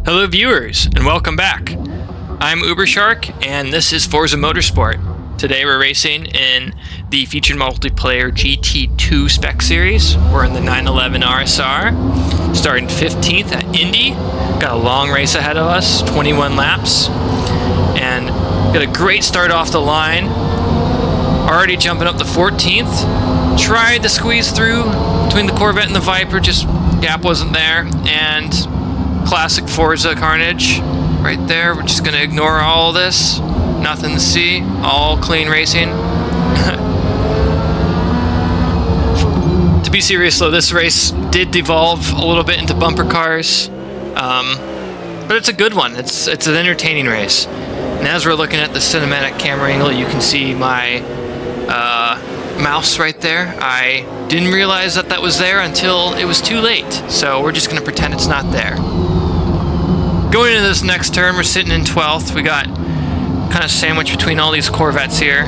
Hello viewers, and welcome back. I'm Ubershark, and this is Forza Motorsport. Today we're racing in the featured multiplayer GT2 Spec Series. We're in the 911 RSR, starting 15th at Indy. Got a long race ahead of us, 21 laps, and got a great start off the line. Already jumping up to 14th. Tried to squeeze through between the Corvette and the Viper, just gap wasn't there, and classic Forza carnage right there. We're just gonna ignore all this, nothing to see, all clean racing. To be serious though, this race did devolve a little bit into bumper cars, but it's a good one. It's an entertaining race. And as we're looking at the cinematic camera angle, you can see my mouse right there. I didn't realize that was there until it was too late, so we're just gonna pretend it's not there. Going into this next turn, we're sitting in 12th. We got kind of sandwiched between all these Corvettes here.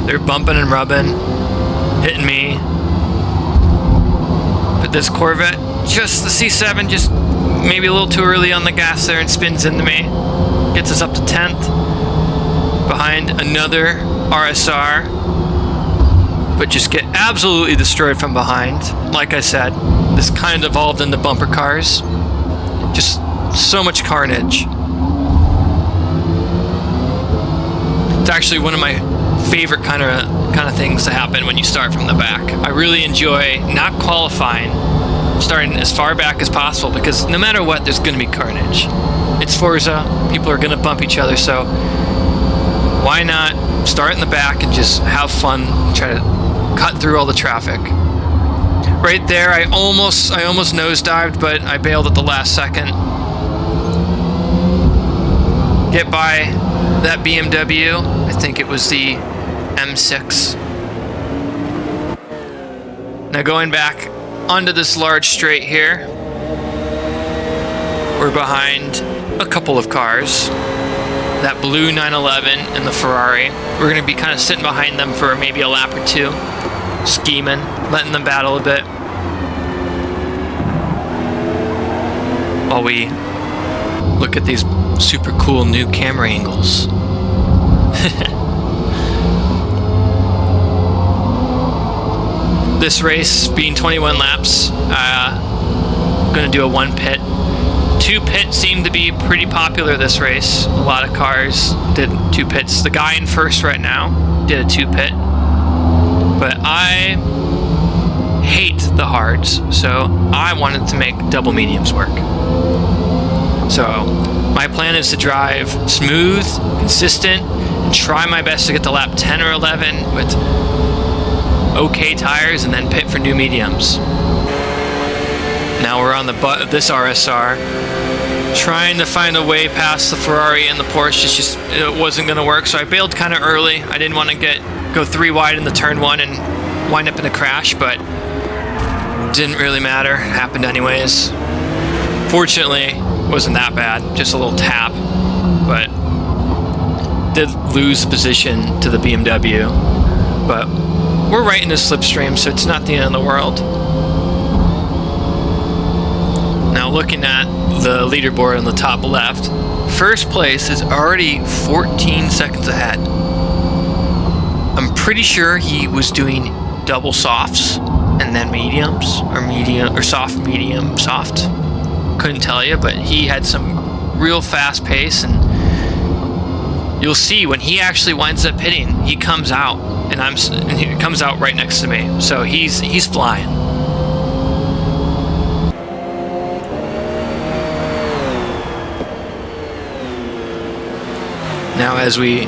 They're bumping and rubbing, hitting me. But this Corvette, just the C7, just maybe a little too early on the gas there and spins into me. Gets us up to 10th, behind another RSR. But just get absolutely destroyed from behind. Like I said, this kind of evolved into bumper cars. Just so much carnage. It's actually one of my favorite kind of things to happen when you start from the back. I really enjoy not qualifying, starting as far back as possible, because no matter what, there's going to be carnage. It's Forza. People are going to bump each other, so why not start in the back and just have fun, try to cut through all the traffic. Right there, I almost nosedived, but I bailed at the last second. Get by that BMW. I think it was the M6. Now going back onto this large straight here, we're behind a couple of cars. That blue 911 and the Ferrari. We're going to be kind of sitting behind them for maybe a lap or two, scheming, letting them battle a bit, while we look at these super cool new camera angles. This race being 21 laps, going to do a 1 pit. 2 pits seemed to be pretty popular this race. A lot of cars did 2 pits. The guy in first right now did a 2 pit. But I hate the hards, so I wanted to make double mediums work. So my plan is to drive smooth, consistent, and try my best to get to lap 10 or 11 with okay tires and then pit for new mediums. Now we're on the butt of this RSR, trying to find a way past the Ferrari and the Porsche. It wasn't going to work, so I bailed kind of early. I didn't want to go 3 wide in the turn 1 and wind up in a crash, but didn't really matter. It happened anyways. Fortunately, it wasn't that bad, just a little tap, but did lose position to the BMW. But we're right in the slipstream, so it's not the end of the world. Now looking at the leaderboard on the top left, first place is already 14 seconds ahead. I'm pretty sure he was doing double softs and then mediums, or soft, medium, soft. Couldn't tell you, but he had some real fast pace, and you'll see when he actually winds up hitting, he comes out, and he comes out right next to me. So he's flying. Now as we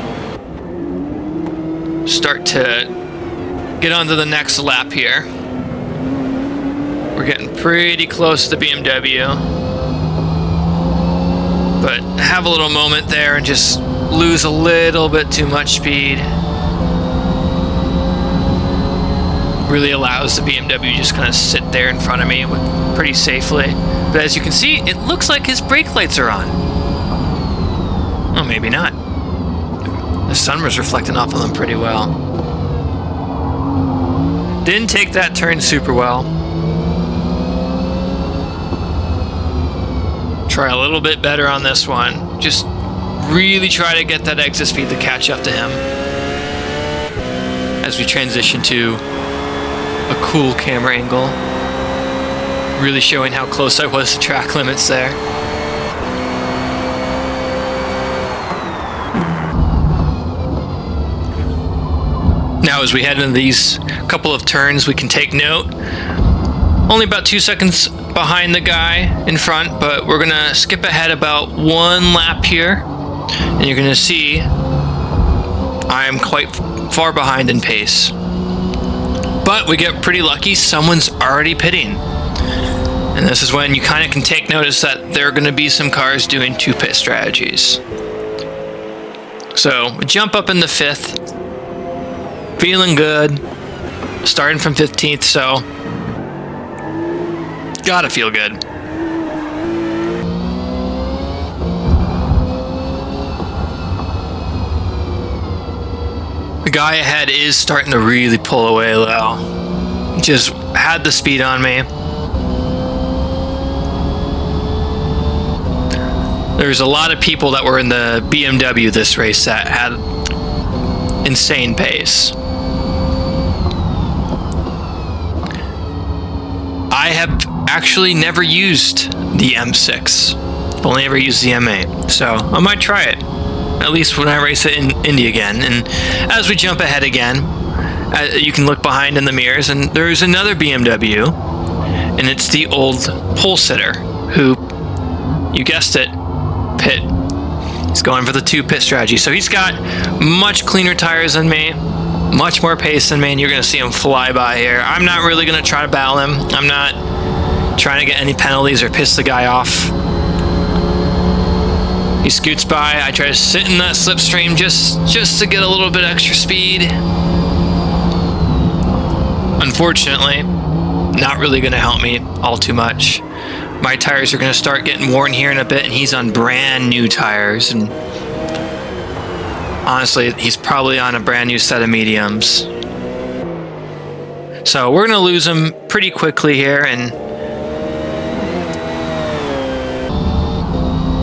start to get onto the next lap here, we're getting pretty close to the BMW, but have a little moment there and just lose a little bit too much speed. Really allows the BMW just kind of sit there in front of me pretty safely. But as you can see, it looks like his brake lights are on. Well, maybe not. The sun was reflecting off of them pretty well. Didn't take that turn super well. try a little bit better on this one. Just really try to get that exit speed to catch up to him as we transition to a cool camera angle. Really showing how close I was to track limits there. Now as we head into these couple of turns, we can take note. Only about 2 seconds behind the guy in front, but we're gonna skip ahead about 1 lap here, and you're gonna see I'm quite far behind in pace. But we get pretty lucky, someone's already pitting. And this is when you kind of can take notice that there are gonna be some cars doing 2 pit strategies. So we jump up in the 5th, feeling good, starting from 15th, so gotta feel good. The guy ahead is starting to really pull away though. Just had the speed on me. There's a lot of people that were in the BMW this race that had insane pace. I have actually never used the M6. I've only ever used the M8. So I might try it, at least when I race it in Indy again. And as we jump ahead again, you can look behind in the mirrors, and there's another BMW, and it's the old pole sitter who, you guessed it, pit. He's going for the 2 pit strategy. So he's got much cleaner tires than me, much more pace than me, and you're going to see him fly by here. I'm not really going to try to battle him. I'm not trying to get any penalties or piss the guy off. He scoots by. I try to sit in that slipstream just to get a little bit extra speed. Unfortunately, not really going to help me all too much. My tires are going to start getting worn here in a bit, and he's on brand new tires, and honestly, he's probably on a brand new set of mediums. So we're going to lose him pretty quickly here, and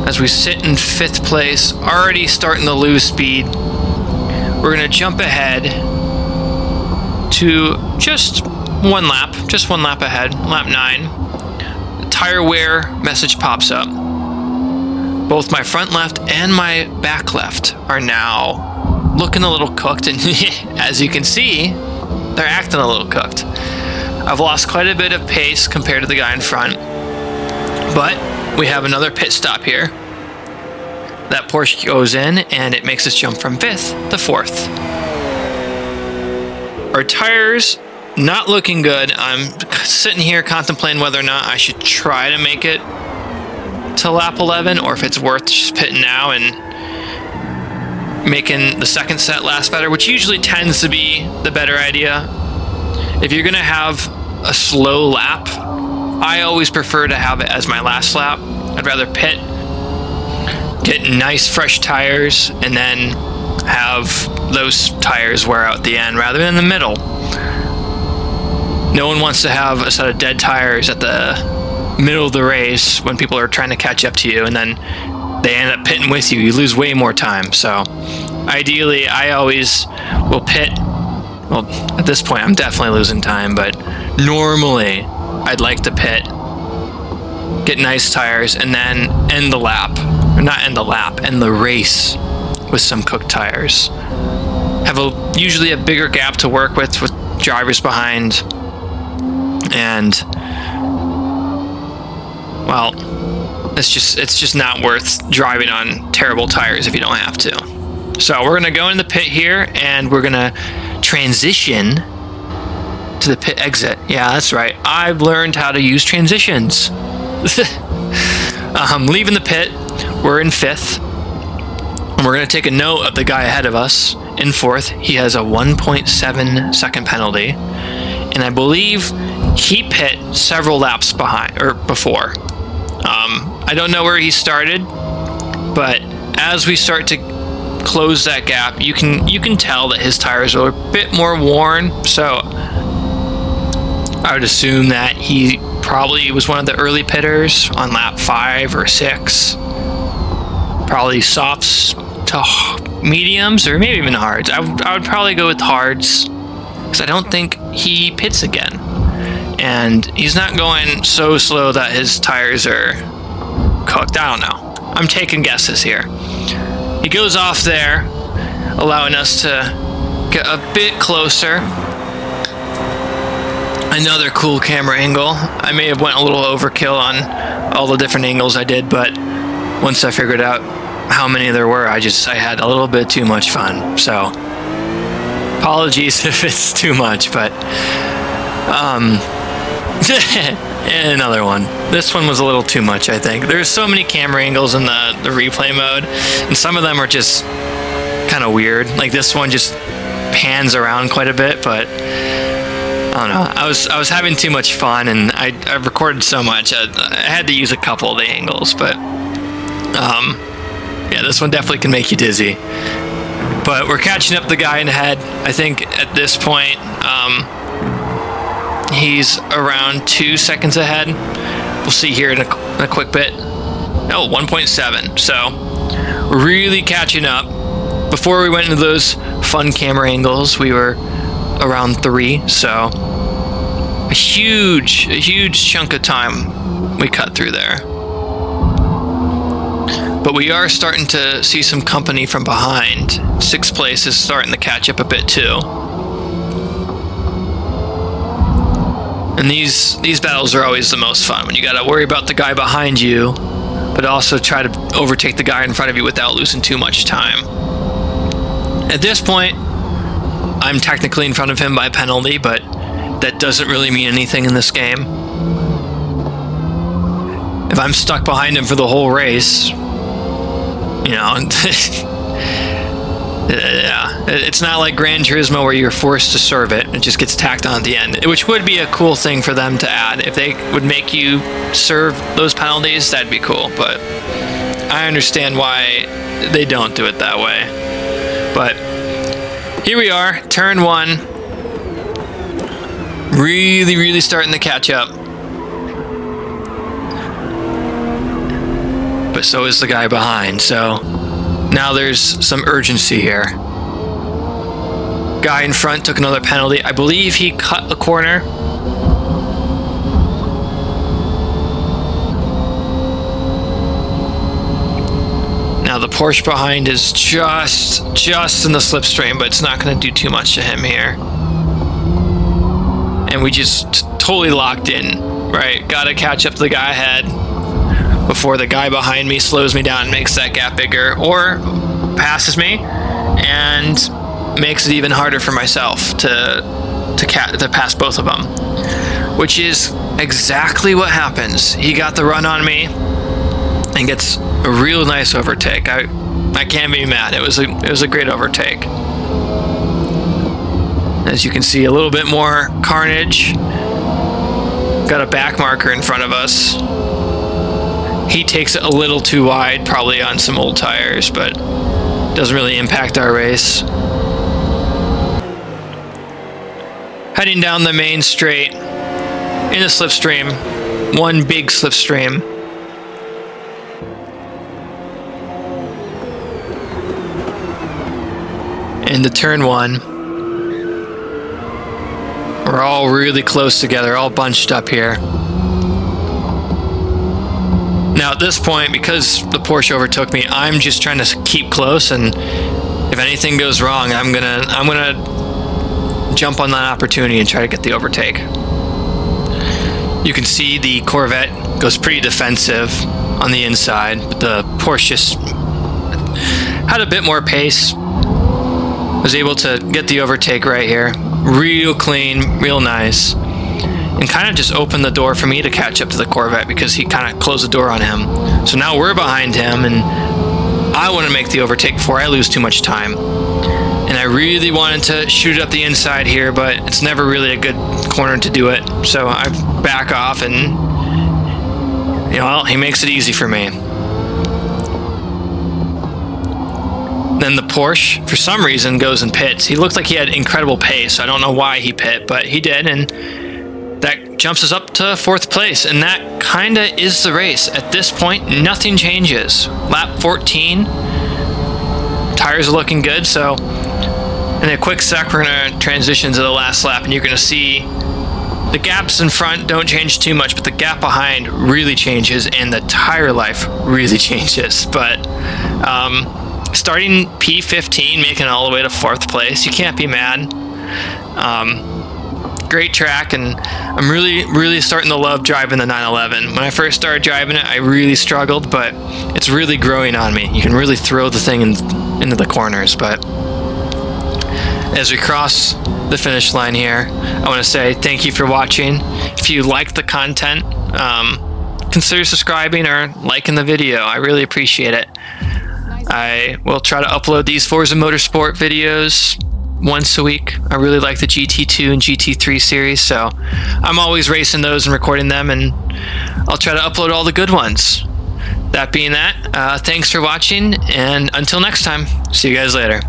as we sit in 5th place, already starting to lose speed, we're going to jump ahead to just 1 lap ahead, lap 9. Tire wear message pops up. Both my front left and my back left are now looking a little cooked, and as you can see, they're acting a little cooked. I've lost quite a bit of pace compared to the guy in front, but we have another pit stop here. That Porsche goes in, and it makes us jump from 5th to 4th. Our tires not looking good. I'm sitting here contemplating whether or not I should try to make it to lap 11, or if it's worth just pitting now and making the 2nd set last better, which usually tends to be the better idea. If you're going to have a slow lap, I always prefer to have it as my last lap. I'd rather pit, get nice fresh tires, and then have those tires wear out at the end rather than in the middle. No one wants to have a set of dead tires at the middle of the race when people are trying to catch up to you, and then they end up pitting with you. You lose way more time. So ideally, I always will pit. Well, at this point, I'm definitely losing time, but normally I'd like to pit, get nice tires, and then end the lap. Or not end the lap, end the race with some cooked tires. Have usually a bigger gap to work with drivers behind. And well, it's just not worth driving on terrible tires if you don't have to. So we're gonna go in the pit here, and we're gonna transition to the pit exit. Yeah, that's right. I've learned how to use transitions. Leaving the pit, we're in 5th, and we're gonna take a note of the guy ahead of us in 4th. He has a 1.7 second penalty, and I believe he pit several laps behind or before. I don't know where he started, but as we start to close that gap, you can tell that his tires are a bit more worn. So I would assume that he probably was one of the early pitters on lap 5 or 6. Probably softs to mediums or maybe even hards. I would probably go with hards because I don't think he pits again. And he's not going so slow that his tires are cooked. I don't know. I'm taking guesses here. He goes off there, allowing us to get a bit closer. Another cool camera angle. I may have went a little overkill on all the different angles I did, but once I figured out how many there were, I had a little bit too much fun. So apologies if it's too much, but and another one. This one was a little too much, I think. There's so many camera angles in the replay mode, and some of them are just kind of weird. Like this one just pans around quite a bit, but I don't know. I was having too much fun, and I recorded so much. I had to use a couple of the angles, but yeah, this one definitely can make you dizzy. But we're catching up the guy in the head. I think at this point, he's around 2 seconds ahead. We'll see here in a quick bit. Oh, 1.7. So we're really catching up. Before we went into those fun camera angles, we were around 3. So a huge chunk of time we cut through there. But we are starting to see some company from behind. 6th place is starting to catch up a bit too. And these battles are always the most fun, when you gotta worry about the guy behind you, but also try to overtake the guy in front of you without losing too much time. At this point, I'm technically in front of him by penalty, but that doesn't really mean anything in this game. If I'm stuck behind him for the whole race, you know, yeah, it's not like Gran Turismo where you're forced to serve it. It just gets tacked on at the end, which would be a cool thing for them to add. If they would make you serve those penalties, that'd be cool. But I understand why they don't do it that way. But here we are, turn 1. Really starting to catch up. But so is the guy behind, so now there's some urgency here. Guy in front took another penalty. I believe he cut a corner. Now the Porsche behind is just in the slipstream, but it's not going to do too much to him here. And we just totally locked in, right? Got to catch up to the guy ahead before the guy behind me slows me down and makes that gap bigger, or passes me and makes it even harder for myself to pass both of them, which is exactly what happens. He got the run on me and gets a real nice overtake. I can't be mad. It was a great overtake. As you can see, a little bit more carnage. Got a back marker in front of us. He takes it a little too wide, probably on some old tires, but doesn't really impact our race. Heading down the main straight in a slipstream, one big slipstream. Into turn 1. We're all really close together, all bunched up here. Now at this point, because the Porsche overtook me, I'm just trying to keep close, and if anything goes wrong, I'm gonna jump on that opportunity and try to get the overtake. You can see the Corvette goes pretty defensive on the inside, but the Porsche just had a bit more pace. Was able to get the overtake right here. Real clean, real nice. And kind of just opened the door for me to catch up to the Corvette because he kind of closed the door on him. So now we're behind him, and I want to make the overtake before I lose too much time. And I really wanted to shoot it up the inside here, but it's never really a good corner to do it. So I back off, and you know, well, he makes it easy for me. Then the Porsche, for some reason, goes and pits. He looked like he had incredible pace. I don't know why he pit, but he did, and that jumps us up to 4th place, and that kind of is the race. At this point, nothing changes. Lap 14, tires are looking good, so in a quick sec, we're going to transition to the last lap, and you're going to see the gaps in front don't change too much, but the gap behind really changes, and the tire life really changes. But starting P15, making it all the way to 4th place, you can't be mad. Great track, and I'm really starting to love driving the 911. When I first started driving it, I really struggled, but it's really growing on me. You can really throw the thing into the corners. But as we cross the finish line here, I want to say thank you for watching. If you like the content, consider subscribing or liking the video. I really appreciate it. I will try to upload these Forza Motorsport videos once a week. I really like the GT2 and GT3 series, so I'm always racing those and recording them, and I'll try to upload all the good ones. That being that, thanks for watching, and until next time, see you guys later.